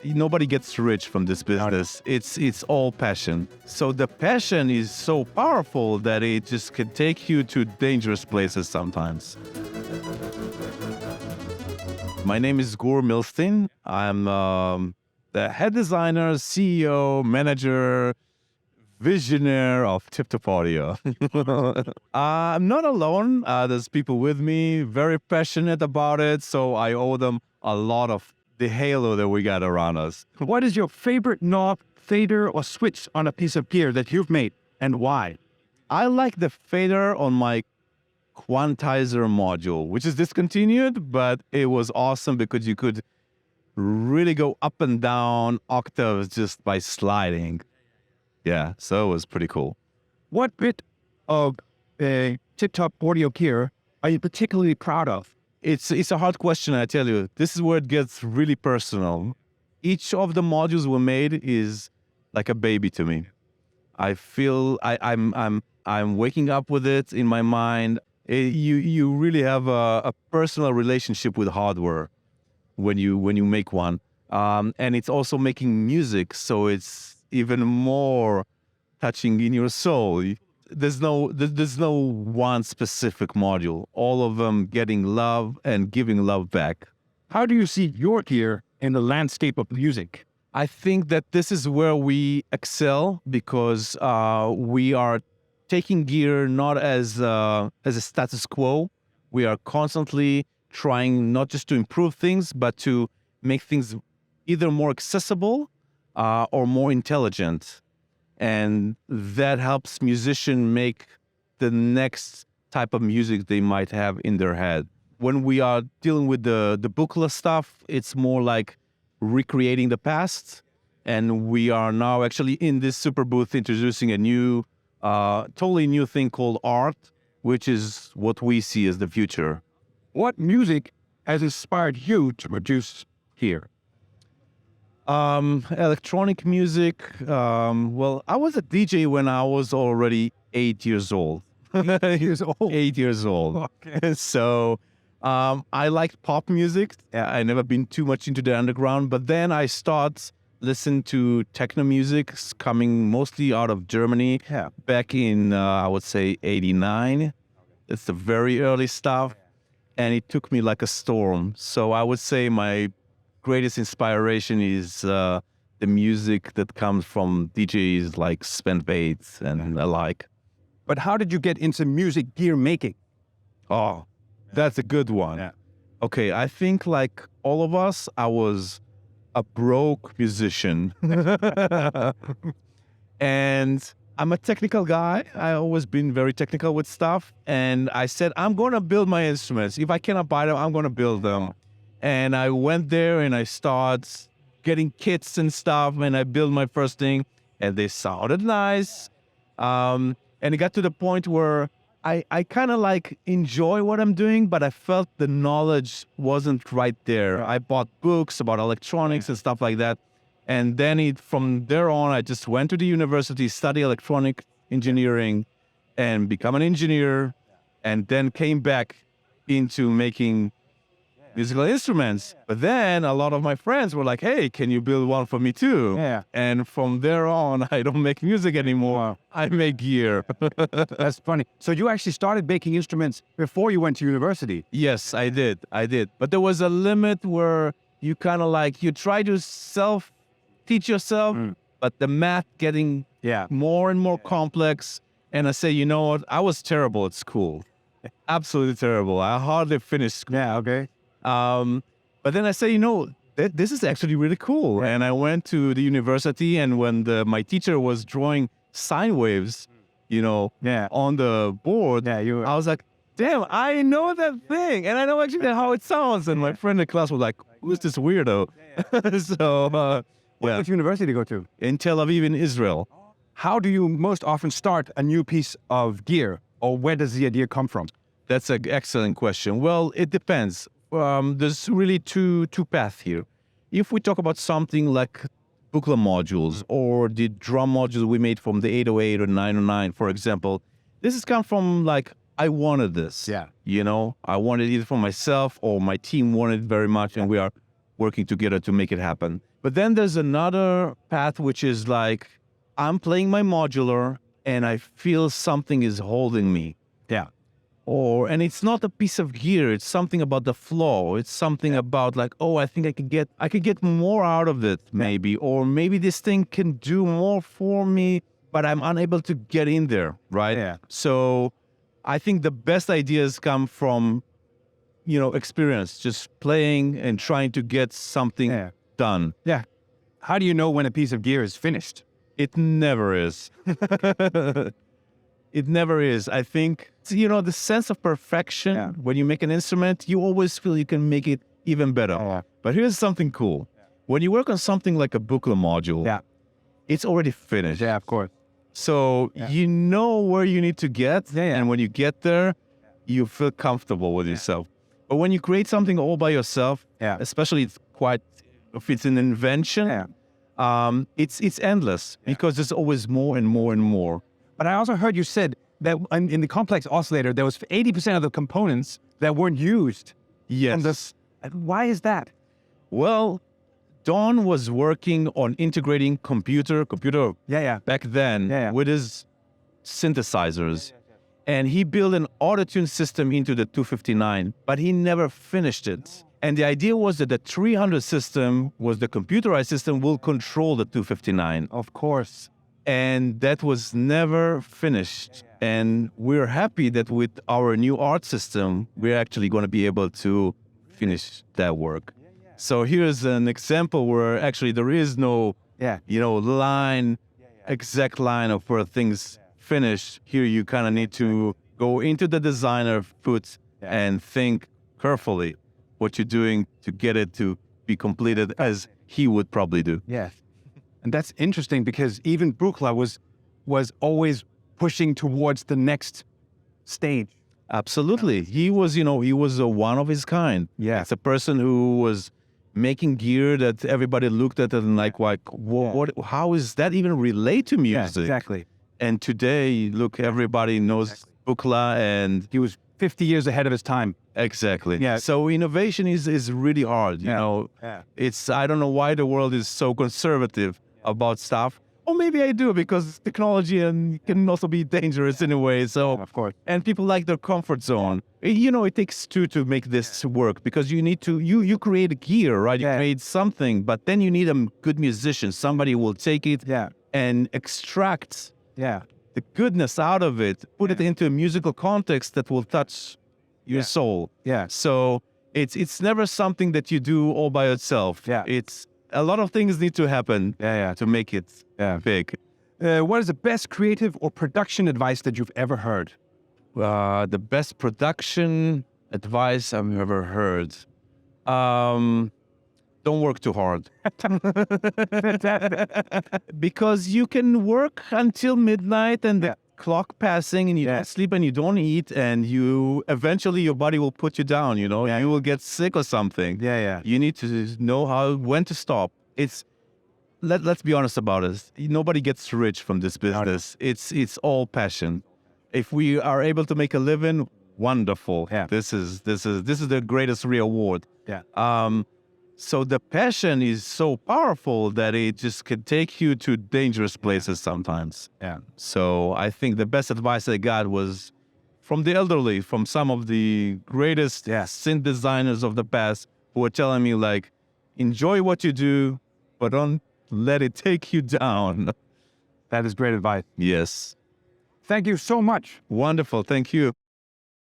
Nobody gets rich from this business. It's all passion. So the passion is so powerful that it just can take you to dangerous places sometimes. My name is Gur Milstein. I'm the head designer, CEO, manager, visionary of TipTopAudio. I'm not alone. There's people with me, very passionate about it. So I owe them a lot of the halo that we got around us. What is your favorite knob, fader, or switch on a piece of gear that you've made, and why? I like the fader on my quantizer module, which is discontinued, but it was awesome because you could really go up and down octaves just by sliding. Yeah, so it was pretty cool. What bit of TipTopAudio gear are you particularly proud of? It's a hard question, I tell you. This is where it gets really personal. Each of the modules we made is like a baby to me. I feel I'm waking up with it in my mind. You really have a personal relationship with hardware when you make one, and it's also making music, so it's even more touching in your soul. There's no one specific module. All of them getting love and giving love back. How do you see your gear in the landscape of music? I think that this is where we excel because we are taking gear not as a status quo. We are constantly trying not just to improve things, but to make things either more accessible or more intelligent. And that helps musicians make the next type of music they might have in their head. When we are dealing with the bookless stuff, it's more like recreating the past. And we are now actually in this SuperBooth introducing a new, totally new thing called art, which is what we see as the future. What music has inspired you to produce here? Electronic music. Well, I was a DJ when I was already 8 years old. 8 years old? 8 years old. Okay. So I liked pop music. I never been too much into the underground, but then I start listening to techno music coming mostly out of Germany. Yeah. Back in, I would say, 89. It's the very early stuff. And it took me like a storm. So I would say my greatest inspiration is the music that comes from DJs like Sven Bates and alike. But how did you get into music gear making? Oh, that's a good one. Yeah. Okay, I think like all of us, I was a broke musician. And I'm a technical guy. I always been very technical with stuff. And I said, I'm going to build my instruments. If I cannot buy them, I'm going to build them. And I went there and I started getting kits and stuff. And I built my first thing and they sounded nice. And it got to the point where I kind of like enjoy what I'm doing, but I felt the knowledge wasn't right there. I bought books about electronics and stuff like that. And then from there on, I just went to the university, study electronic engineering and become an engineer, and then came back into making musical instruments. But then a lot of my friends were like, hey, can you build one for me too? Yeah. And from there on, I don't make music anymore. Wow. I make gear. That's funny. So you actually started making instruments before you went to university? Yes, I did. But there was a limit where you kind of like, you try to teach yourself, but the math getting more and more complex. And I say, you know what? I was terrible at school. Absolutely terrible. I hardly finished school. Yeah, okay. But then I say, this is actually really cool. And I went to the university, and when my teacher was drawing sine waves, on the board, I was like, damn, I know that thing. And I know actually how it sounds. And my friend in class was like, who's this weirdo? So, Which university to go to? In Tel Aviv, in Israel. How do you most often start a new piece of gear, or where does the idea come from? That's an excellent question. Well, it depends. There's really two paths here. If we talk about something like booklet modules or the drum modules we made from the 808 or 909, for example, this has come from like, I wanted this. Yeah. I wanted it either for myself or my team wanted it very much, and we are working together to make it happen. But then there's another path, which is like, I'm playing my modular and I feel something is holding me. Yeah. And it's not a piece of gear. It's something about the flow. It's something about like, oh, I think I could get more out of it maybe, or maybe this thing can do more for me, but I'm unable to get in there, right? Yeah. So I think the best ideas come from, experience, just playing and trying to get something done. Yeah. How do you know when a piece of gear is finished? It never is. It never is. I think, the sense of perfection, when you make an instrument, you always feel you can make it even better. But here's something cool. When you work on something like a booklet module, it's already finished. Yeah, of course. So you know where you need to get, and when you get there, you feel comfortable with yourself. But when you create something all by yourself, especially if it's an invention, it's endless because there's always more and more and more. But I also heard you said that in the complex oscillator, there was 80% of the components that weren't used. Yes. Why is that? Well, Don was working on integrating computer back then with his synthesizers. And he built an auto-tune system into the 259, but he never finished it. And the idea was that the 300 system was the computerized system will control the 259. Of course. And that was never finished. And we're happy that with our new art system, we're actually going to be able to finish that work. So here's an example where actually there is no, exact line of where things finish. Here you kind of need to go into the designer foot and think carefully what you're doing to get it to be completed as he would probably do. Yes. And that's interesting because even Buchla was always pushing towards the next stage. Absolutely. He was, he was a one of his kind. Yeah. It's a person who was making gear that everybody looked at and like, what, how is that even relate to music? Yeah, exactly. And today, look, everybody knows Buchla, and he was 50 years ahead of his time. Exactly. Yeah. So innovation is really hard. You know, it's, I don't know why the world is so conservative about stuff. Or maybe I do, because technology can also be dangerous in a way. So, of course. And people like their comfort zone. You know, it takes two to make this work, because you need to, you create a gear, right? You create something, but then you need a good musician. Somebody will take it and extract the goodness out of it, put it into a musical context that will touch your soul. Yeah. So it's never something that you do all by itself. Yeah. It's a lot of things need to happen to make it big. What is the best creative or production advice that you've ever heard? The best production advice I've ever heard. Don't work too hard. Because you can work until midnight and the clock passing and you don't sleep and you don't eat, and you eventually your body will put you down, you know, you will get sick or something. You need to know when to stop. It's let's be honest about it. Nobody gets rich from this business. It's all passion. If we are able to make a living, wonderful. This is the greatest reward. So the passion is so powerful that it just can take you to dangerous places sometimes. So I think the best advice I got was from the elderly, from some of the greatest synth designers of the past, who were telling me, like, enjoy what you do, but don't let it take you down. That is great advice. Yes. Thank you so much. Wonderful. Thank you.